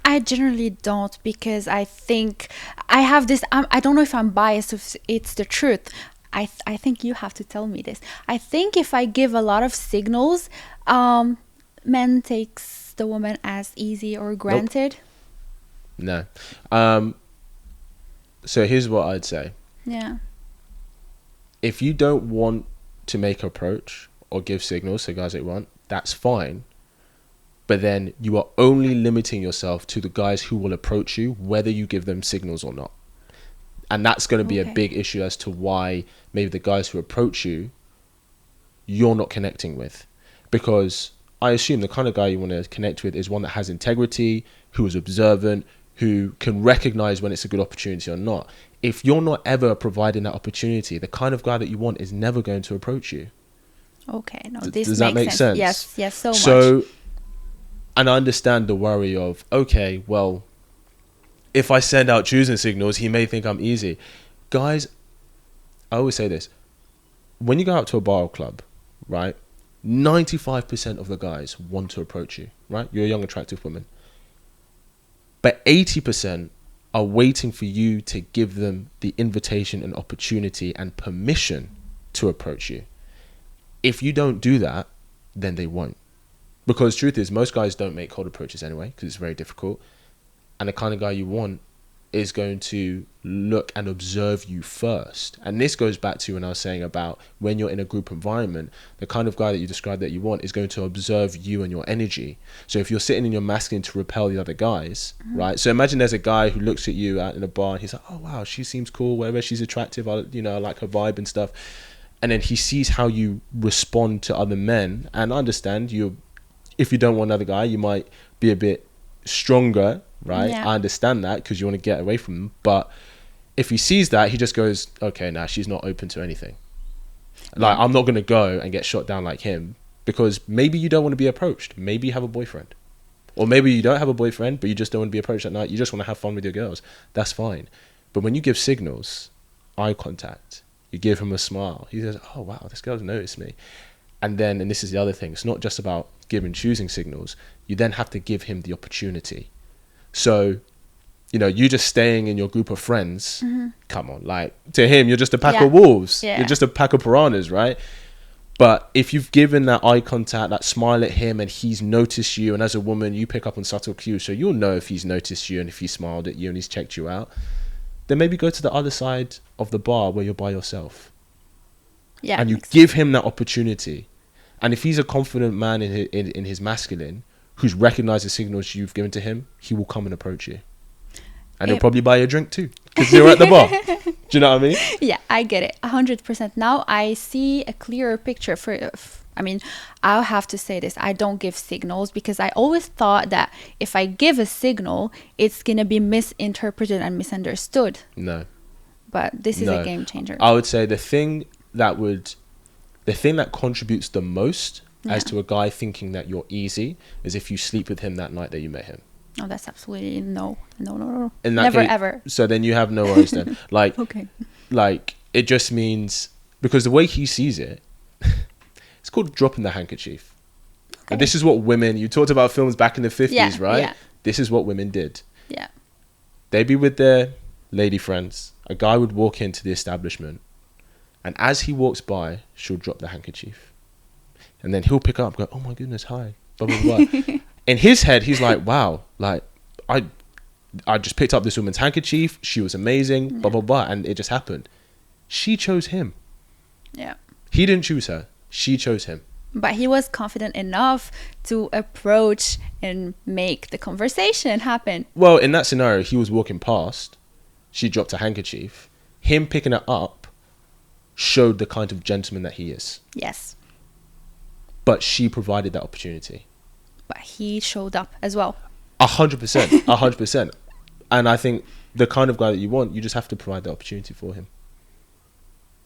[SPEAKER 2] I generally don't, because I think I have this. I don't know if I'm biased, if it's the truth. I think you have to tell me this. I think if I give a lot of signals, men takes the woman as easy or granted.
[SPEAKER 1] No. So here's what I'd say.
[SPEAKER 2] Yeah.
[SPEAKER 1] If you don't want to make approach or give signals to guys that you want, that's fine. But then you are only limiting yourself to the guys who will approach you, whether you give them signals or not. And that's going to be a big issue as to why maybe the guys who approach you, you're not connecting with. Because I assume the kind of guy you want to connect with is one that has integrity, who is observant, who can recognize when it's a good opportunity or not. If you're not ever providing that opportunity, the kind of guy that you want is never going to approach you.
[SPEAKER 2] Okay. No, this
[SPEAKER 1] Does that make sense?
[SPEAKER 2] Yes, so much.
[SPEAKER 1] So, and I understand the worry of, okay, well, if I send out choosing signals, he may think I'm easy. Guys, I always say this. When you go out to a bar or club, right, 95% of the guys want to approach you, right? You're a young, attractive woman. But 80% are waiting for you to give them the invitation and opportunity and permission to approach you. If you don't do that, then they won't. Because truth is, most guys don't make cold approaches anyway, because it's very difficult. And the kind of guy you want is going to look and observe you first. And this goes back to when I was saying about when you're in a group environment, the kind of guy that you describe that you want is going to observe you and your energy. So if you're sitting in your masculine to repel the other guys, right? So imagine there's a guy who looks at you out in a bar and he's like, oh wow, she seems cool, whatever, she's attractive, I like her vibe and stuff. And then he sees how you respond to other men. And I understand if you don't want another guy, you might be a bit stronger, right?
[SPEAKER 2] Yeah.
[SPEAKER 1] I understand that because you want to get away from them. But if he sees that, he just goes, okay, nah, she's not open to anything. Like, I'm not going to go and get shot down like him, because maybe you don't want to be approached. Maybe you have a boyfriend. Or maybe you don't have a boyfriend, but you just don't want to be approached at night. You just want to have fun with your girls. That's fine. But when you give signals, eye contact, you give him a smile, he says, oh wow, this girl's noticed me. And this is the other thing, it's not just about choosing signals. You then have to give him the opportunity. So, you just staying in your group of friends, come on, like, to him, you're just a pack of wolves.
[SPEAKER 2] Yeah.
[SPEAKER 1] You're just a pack of piranhas, right? But if you've given that eye contact, that smile at him, and he's noticed you, and as a woman, you pick up on subtle cues, so you'll know if he's noticed you and if he smiled at you and he's checked you out, then maybe go to the other side of the bar where you're by yourself.
[SPEAKER 2] Yeah.
[SPEAKER 1] And you give him that opportunity. And if he's a confident man in his masculine, who's recognized the signals you've given to him, he will come and approach you. And he'll
[SPEAKER 2] It-
[SPEAKER 1] probably buy you a drink too, because you're at the bar. Do you know what I mean?
[SPEAKER 2] Yeah, I get it. 100%. Now I see a clearer picture I mean, I'll have to say this. I don't give signals because I always thought that if I give a signal, it's going to be misinterpreted and misunderstood.
[SPEAKER 1] No.
[SPEAKER 2] But this is
[SPEAKER 1] No.
[SPEAKER 2] a game changer.
[SPEAKER 1] I would say the thing that contributes the most as
[SPEAKER 2] Yeah.
[SPEAKER 1] to a guy thinking that you're easy is if you sleep with him that night that you met him.
[SPEAKER 2] No, that's absolutely no.
[SPEAKER 1] In that
[SPEAKER 2] Never,
[SPEAKER 1] case,
[SPEAKER 2] ever.
[SPEAKER 1] So then you have no worries then. Like,
[SPEAKER 2] Okay.
[SPEAKER 1] like it just means, because the way he sees it, it's called dropping the handkerchief.
[SPEAKER 2] Okay.
[SPEAKER 1] And this is what women, you talked about films back in the 50s,
[SPEAKER 2] Yeah,
[SPEAKER 1] right?
[SPEAKER 2] yeah.
[SPEAKER 1] This is what women did.
[SPEAKER 2] Yeah.
[SPEAKER 1] They'd be with their lady friends. A guy would walk into the establishment, and as he walks by, she'll drop the handkerchief. And then he'll pick up and go, oh my goodness, hi, blah, blah, blah. In his head, he's like, wow, like, I just picked up this woman's handkerchief. She was amazing, blah, blah, blah. And it just happened. She chose him.
[SPEAKER 2] Yeah.
[SPEAKER 1] He didn't choose her. She chose him.
[SPEAKER 2] But he was confident enough to approach and make the conversation happen.
[SPEAKER 1] Well, in that scenario, he was walking past. She dropped a handkerchief. Him picking it up showed the kind of gentleman that he is.
[SPEAKER 2] Yes.
[SPEAKER 1] But she provided that opportunity.
[SPEAKER 2] But he showed up as well.
[SPEAKER 1] 100%. 100%. And I think the kind of guy that you want, you just have to provide the opportunity for him.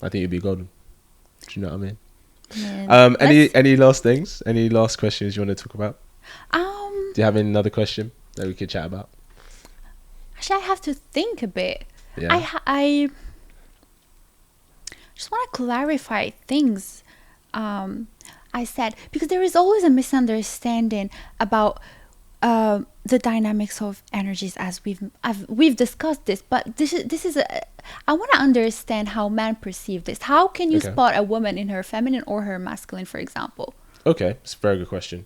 [SPEAKER 1] I think you'd be golden. Do you know what I mean?
[SPEAKER 2] And
[SPEAKER 1] Any last things? Any last questions you want to talk about? Do you have another question that we could chat about?
[SPEAKER 2] Actually, I have to think a bit.
[SPEAKER 1] Yeah.
[SPEAKER 2] I just want to clarify things. I said, because there is always a misunderstanding about the dynamics of energies, as we've discussed this. But this is I want to understand how men perceive this. How can you
[SPEAKER 1] Okay.
[SPEAKER 2] spot a woman in her feminine or her masculine, for example?
[SPEAKER 1] Okay, it's a very good question.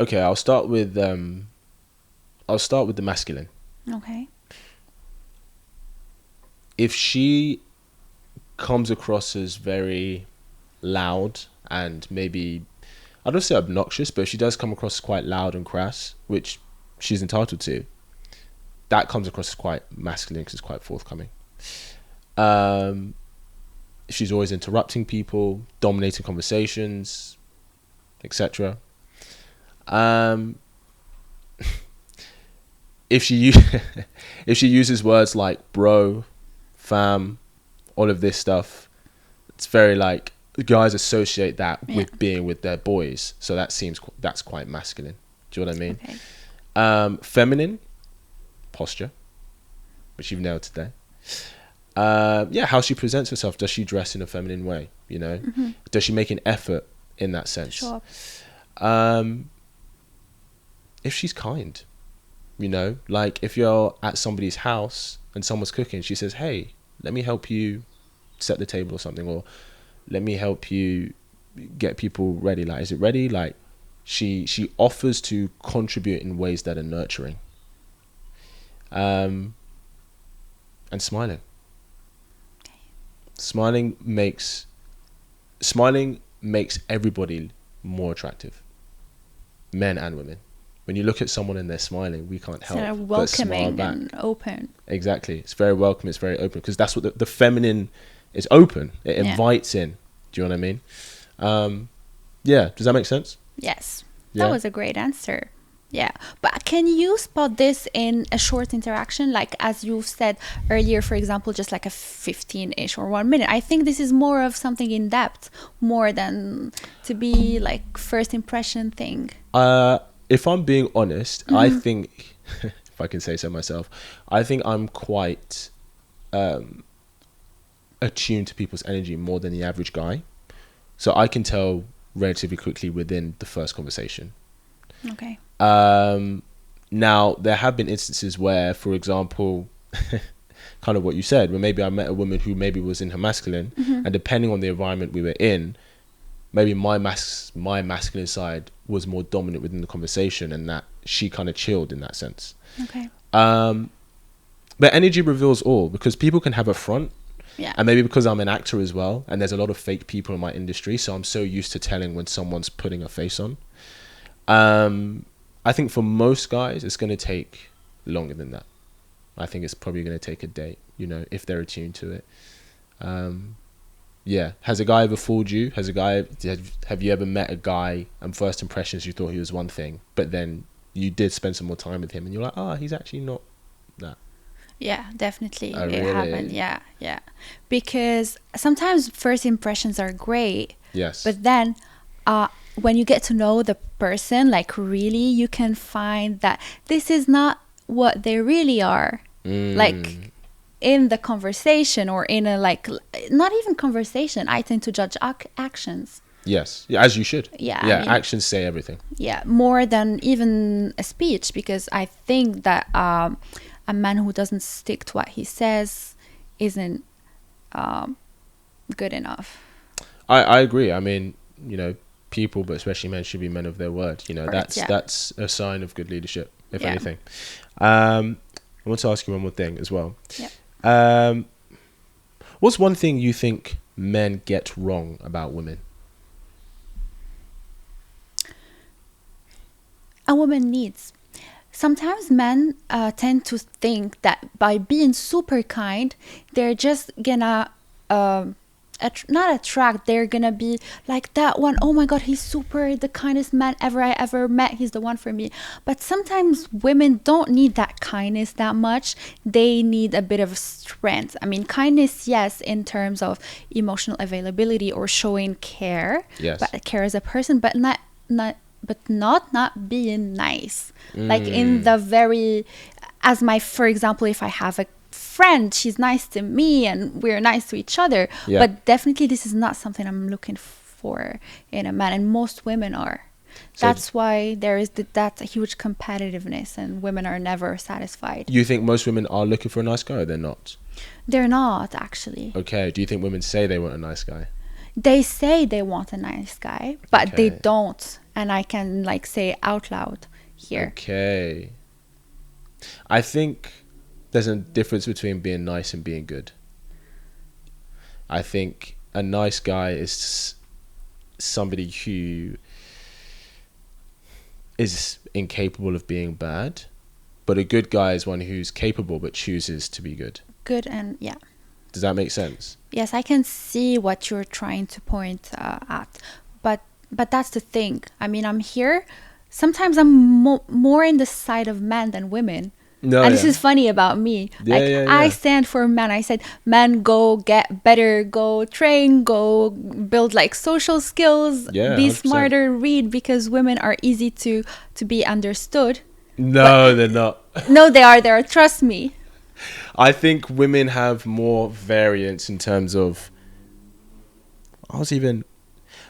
[SPEAKER 1] Okay, I'll start with the masculine.
[SPEAKER 2] Okay.
[SPEAKER 1] If she comes across as very loud and maybe, I don't say obnoxious, but if she does come across as quite loud and crass, which she's entitled to, that comes across as quite masculine because it's quite forthcoming. If she's always interrupting people, dominating conversations, etc. If she if she uses words like bro, fam, all of this stuff, it's very like, guys associate that with being with their boys, so that's quite masculine. Do you know what I mean?
[SPEAKER 2] Okay.
[SPEAKER 1] Feminine, posture, which you've nailed today. How she presents herself. Does she dress in a feminine way? You know, does she make an effort in that sense?
[SPEAKER 2] Sure.
[SPEAKER 1] If she's kind, you know, like if you're at somebody's house and someone's cooking, she says, hey, let me help you set the table or something, or let me help you get people ready. Like, is it ready? Like, she offers to contribute in ways that are nurturing. And smiling. Smiling makes everybody more attractive, men and women. When you look at someone and they're smiling, we can't help
[SPEAKER 2] Sort of
[SPEAKER 1] but smile
[SPEAKER 2] welcoming
[SPEAKER 1] back.
[SPEAKER 2] and open.
[SPEAKER 1] Exactly. It's very welcome. It's very open, because that's what the feminine is. Open. It invites in. Do you know what I mean? Yeah. Does that make sense?
[SPEAKER 2] Yes.
[SPEAKER 1] Yeah.
[SPEAKER 2] That was a great answer. Yeah. But can you spot this in a short interaction? Like, as you said earlier, for example, just like a 15-ish or 1 minute. I think this is more of something in depth, more than to be like first impression thing.
[SPEAKER 1] If I'm being honest, I think, if I can say so myself, I think I'm quite attuned to people's energy more than the average guy. So I can tell relatively quickly within the first conversation.
[SPEAKER 2] Okay.
[SPEAKER 1] Now, there have been instances where, for example, kind of what you said, where maybe I met a woman who maybe was in her masculine, and depending on the environment we were in, maybe my masculine side was more dominant within the conversation, and that she kind of chilled in that sense.
[SPEAKER 2] Okay.
[SPEAKER 1] But energy reveals all, because people can have a front,
[SPEAKER 2] Yeah.
[SPEAKER 1] And maybe because I'm an actor as well, and there's a lot of fake people in my industry, so I'm so used to telling when someone's putting a face on. I think for most guys, it's going to take longer than that. I think it's probably going to take a date, you know, if they're attuned to it. Yeah. Has a guy ever fooled you? Have you ever met a guy and first impressions you thought he was one thing, but then you did spend some more time with him and you're like, he's actually not that.
[SPEAKER 2] Yeah, definitely.
[SPEAKER 1] Oh,
[SPEAKER 2] It
[SPEAKER 1] really?
[SPEAKER 2] happened. Yeah, yeah. Because sometimes first impressions are great,
[SPEAKER 1] Yes.
[SPEAKER 2] but then when you get to know the person, like really, you can find that this is not what they really are. Like in the conversation or in a not even conversation, I tend to judge actions.
[SPEAKER 1] Yes. Yeah, as you should.
[SPEAKER 2] Yeah,
[SPEAKER 1] Yeah,
[SPEAKER 2] I mean,
[SPEAKER 1] actions say everything.
[SPEAKER 2] yeah, more than even a speech, because I think that a man who doesn't stick to what he says isn't good enough.
[SPEAKER 1] I agree. I mean, you know, people, but especially men, should be men of their word. You know,
[SPEAKER 2] Correct,
[SPEAKER 1] that's a sign of good leadership, if
[SPEAKER 2] Yeah.
[SPEAKER 1] anything. I want to ask you one more thing as well.
[SPEAKER 2] Yeah.
[SPEAKER 1] What's one thing you think men get wrong about women?
[SPEAKER 2] A woman needs. Sometimes men tend to think that by being super kind, they're just gonna not attract. They're gonna be like that one. Oh my God, he's super the kindest man I ever met. He's the one for me. But sometimes women don't need that kindness that much. They need a bit of strength. I mean, kindness, yes, in terms of emotional availability or showing care.
[SPEAKER 1] Yes.
[SPEAKER 2] But care as a person, but not being nice. Like in the very, for example, if I have a friend, she's nice to me and we're nice to each other.
[SPEAKER 1] Yeah.
[SPEAKER 2] But definitely this is not something I'm looking for in a man, and most women are. That's why there is that huge competitiveness, and women are never satisfied.
[SPEAKER 1] You think most women are looking for a nice guy, or they're not?
[SPEAKER 2] They're not, actually.
[SPEAKER 1] Okay. Do you think women say they want a nice guy?
[SPEAKER 2] They say they want a nice guy, but they
[SPEAKER 1] Okay.
[SPEAKER 2] don't. And I can say out loud here.
[SPEAKER 1] Okay. I think there's a difference between being nice and being good. I think a nice guy is somebody who is incapable of being bad, but a good guy is one who's capable but chooses to be good.
[SPEAKER 2] Good, and yeah.
[SPEAKER 1] Does that make sense?
[SPEAKER 2] Yes, I can see what you're trying to point at, but that's the thing. I mean, I'm here. Sometimes I'm more in the side of men than women.
[SPEAKER 1] No,
[SPEAKER 2] and this
[SPEAKER 1] yeah.
[SPEAKER 2] is funny about me.
[SPEAKER 1] Yeah.
[SPEAKER 2] I stand for men. I said, men, go get better, go train, go build social skills,
[SPEAKER 1] Yeah,
[SPEAKER 2] be
[SPEAKER 1] 100%.
[SPEAKER 2] smarter, read, because women are easy to be understood.
[SPEAKER 1] No, they're not.
[SPEAKER 2] No, they are. Trust me.
[SPEAKER 1] I think women have more variance in terms of. I was even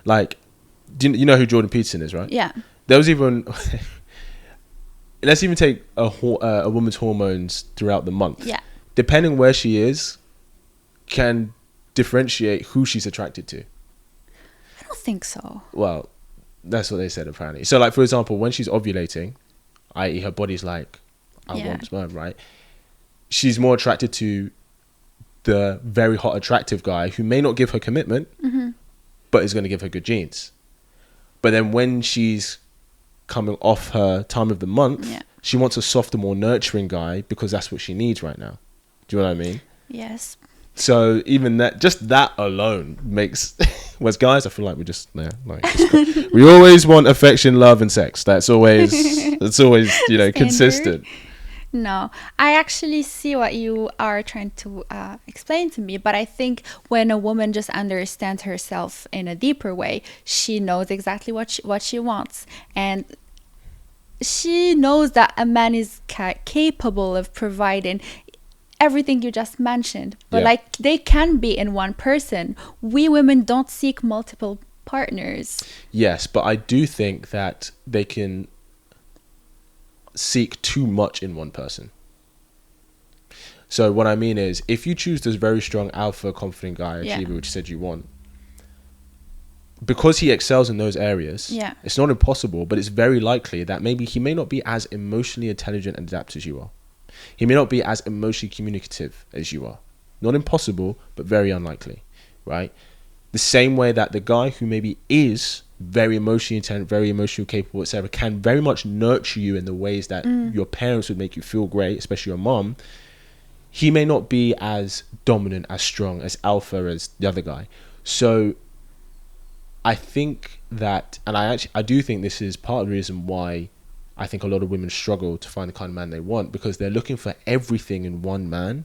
[SPEAKER 1] like, you know who Jordan Peterson is, right?
[SPEAKER 2] Yeah.
[SPEAKER 1] There was even. Let's even take a woman's hormones throughout the month.
[SPEAKER 2] Yeah.
[SPEAKER 1] Depending where she is, can differentiate who she's attracted to.
[SPEAKER 2] I don't think so.
[SPEAKER 1] Well, that's what they said apparently. So, like for example, when she's ovulating, i.e., her body's like, I want sperm, right? She's more attracted to the very hot, attractive guy who may not give her commitment, but is going to give her good genes. But then when she's coming off her time of the month, she wants a softer, more nurturing guy because that's what she needs right now. Do you know what I mean?
[SPEAKER 2] Yes.
[SPEAKER 1] So even that alone makes, whereas guys, I feel like we always want affection, love, and sex. That's always consistent.
[SPEAKER 2] No, I actually see what you are trying to explain to me, but I think when a woman just understands herself in a deeper way, she knows exactly what she wants, and she knows that a man is capable of providing everything you just mentioned, but they can be in one person. We women don't seek multiple partners.
[SPEAKER 1] Yes, but I do think that they can seek too much in one person. So what I mean is, if you choose this very strong alpha confident guy achiever, which you said you want, because he excels in those areas, it's not impossible, but it's very likely that maybe he may not be as emotionally intelligent and adept as you are. He may not be as emotionally communicative as you are. Not impossible, but very unlikely, right? The same way that the guy who maybe is very emotionally intelligent, very emotionally capable, etc., can very much nurture you in the ways that your parents would make you feel great, especially your mom. He may not be as dominant, as strong, as alpha as the other guy. So I think that, and I do think this is part of the reason why I think a lot of women struggle to find the kind of man they want, because they're looking for everything in one man.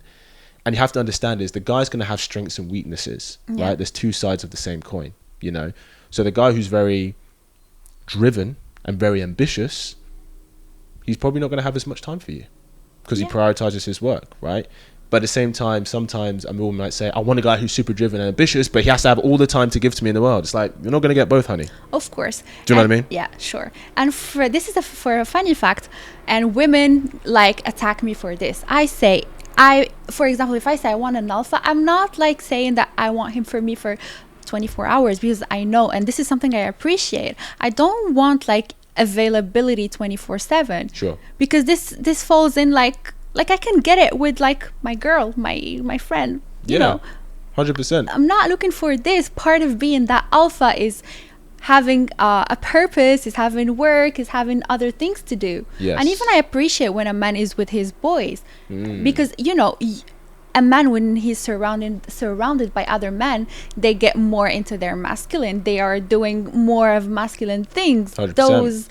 [SPEAKER 1] And you have to understand is the guy's going to have strengths and weaknesses, right? There's two sides of the same coin, you know? So the guy who's very driven and very ambitious, he's probably not going to have as much time for you because he prioritizes his work, right? But at the same time, sometimes a woman might say, I want a guy who's super driven and ambitious, but he has to have all the time to give to me in the world. It's like, you're not going to get both, honey.
[SPEAKER 2] Of course.
[SPEAKER 1] Do you know what I mean?
[SPEAKER 2] Yeah, sure. And this is for a funny fact, and women like attack me for this. For example, if I say I want an alpha, I'm not like saying that I want him for me for 24 hours, because I know, and this is something I appreciate, I don't want like availability 24/7.
[SPEAKER 1] Sure.
[SPEAKER 2] Because this falls in like I can get it with like my girl, my friend, you know.
[SPEAKER 1] 100%.
[SPEAKER 2] I'm not looking for this. Part of being that alpha is having a purpose, is having work, is having other things to do.
[SPEAKER 1] Yes.
[SPEAKER 2] And even I appreciate when a man is with his boys, because you know, a man, when he's surrounded by other men, they get more into their masculine. They are doing more of masculine things.
[SPEAKER 1] 100%.
[SPEAKER 2] Those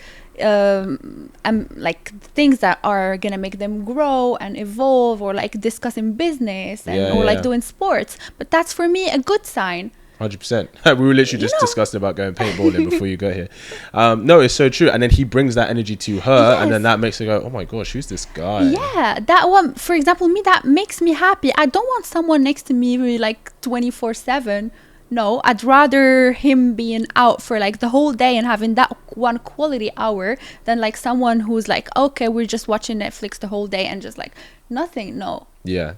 [SPEAKER 2] like things that are gonna make them grow and evolve, or like discussing business or like doing sports. But that's for me a good sign.
[SPEAKER 1] 100%. We were literally just discussing about going paintballing before you got here. No, it's so true. And then he brings that energy to her, and then that makes her go, oh my gosh, who's this guy?
[SPEAKER 2] Yeah, that one, for example, me, that makes me happy. I don't want someone next to me really like 24/7. No, I'd rather him being out for like the whole day and having that one quality hour than like someone who's like, okay, we're just watching Netflix the whole day and just like nothing. No.
[SPEAKER 1] Yeah.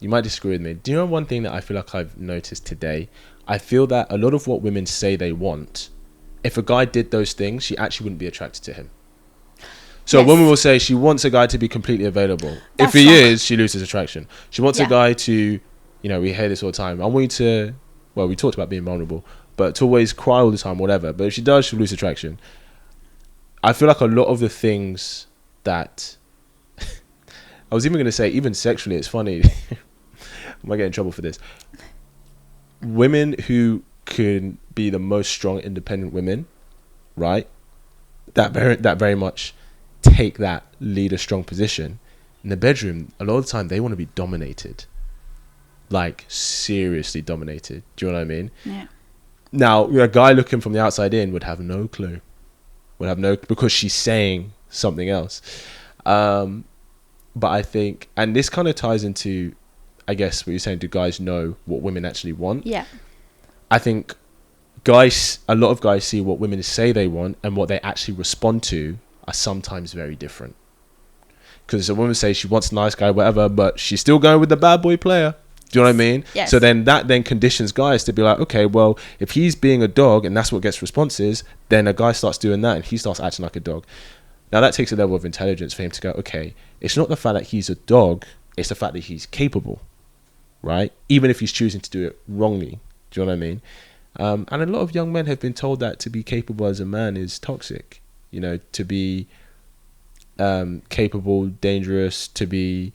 [SPEAKER 1] You might disagree with me. Do you know one thing that I feel like I've noticed today? I feel that a lot of what women say they want, if a guy did those things, she actually wouldn't be attracted to him. So a woman will say she wants a guy to be completely available. If he is, she loses attraction. She wants a guy to, you know, we hear this all the time, I want you to, well, we talked about being vulnerable, but to always cry all the time, whatever. But if she does, she'll lose attraction. I feel like a lot of the things that, I was even going to say, even sexually, it's funny. I might get in trouble for this. Women who can be the most strong, independent women, right? That very much take that leader strong position. In the bedroom, a lot of the time, they want to be dominated. Like, seriously dominated. Do you know what I mean?
[SPEAKER 2] Yeah.
[SPEAKER 1] Now, a guy looking from the outside in would have no clue. Because she's saying something else. But I think, and this kind of ties into, I guess, what you're saying, do guys know what women actually want?
[SPEAKER 2] Yeah.
[SPEAKER 1] I think a lot of guys see what women say they want, and what they actually respond to are sometimes very different. Because a woman says she wants a nice guy, whatever, but she's still going with the bad boy player. Do you know what I mean?
[SPEAKER 2] Yes.
[SPEAKER 1] So then that conditions guys to be like, okay, well, if he's being a dog and that's what gets responses, then a guy starts doing that and he starts acting like a dog. Now that takes a level of intelligence for him to go, okay, it's not the fact that he's a dog, it's the fact that he's capable, right? Even if he's choosing to do it wrongly. Do you know what I mean? And a lot of young men have been told that to be capable as a man is toxic. You know, to be capable, dangerous, to be,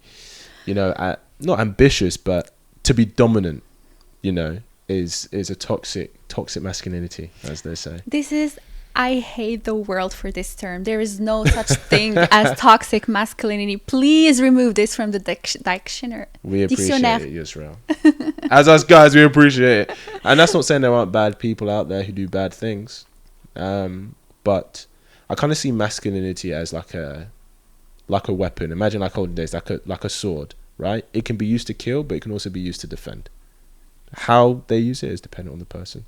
[SPEAKER 1] you know, not ambitious, but to be dominant, you know, is a toxic masculinity, as they say.
[SPEAKER 2] I hate the world for this term. There is no such thing as toxic masculinity. Please remove this from the dictionary.
[SPEAKER 1] We appreciate it, Yousra. As us guys, we appreciate it. And that's not saying there aren't bad people out there who do bad things. But I kind of see masculinity as like a weapon. Imagine like olden days, like a sword, right? It can be used to kill, but it can also be used to defend. How they use it is dependent on the person.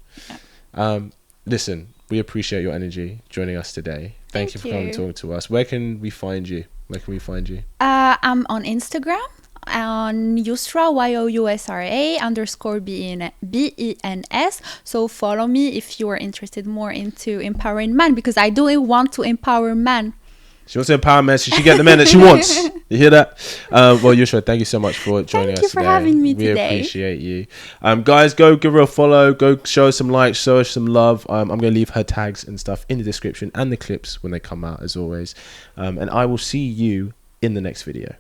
[SPEAKER 1] Listen, we appreciate your energy joining us today. Thank you for coming and talking to us. Where can we find you? I'm
[SPEAKER 2] on Instagram on Yousra, YOUSRA_BENS. So follow me if you are interested more into empowering men, because I do want to empower men.
[SPEAKER 1] She wants to empower men so she get the men that she wants. You hear that? Well, Yousra, thank you so much for joining
[SPEAKER 2] Thank you
[SPEAKER 1] us
[SPEAKER 2] for
[SPEAKER 1] today.
[SPEAKER 2] having me
[SPEAKER 1] We
[SPEAKER 2] today.
[SPEAKER 1] appreciate you. Guys, go give her a follow. Go show us some likes, show us some love. I'm going to leave her tags and stuff in the description and the clips when they come out, as always. And I will see you in the next video.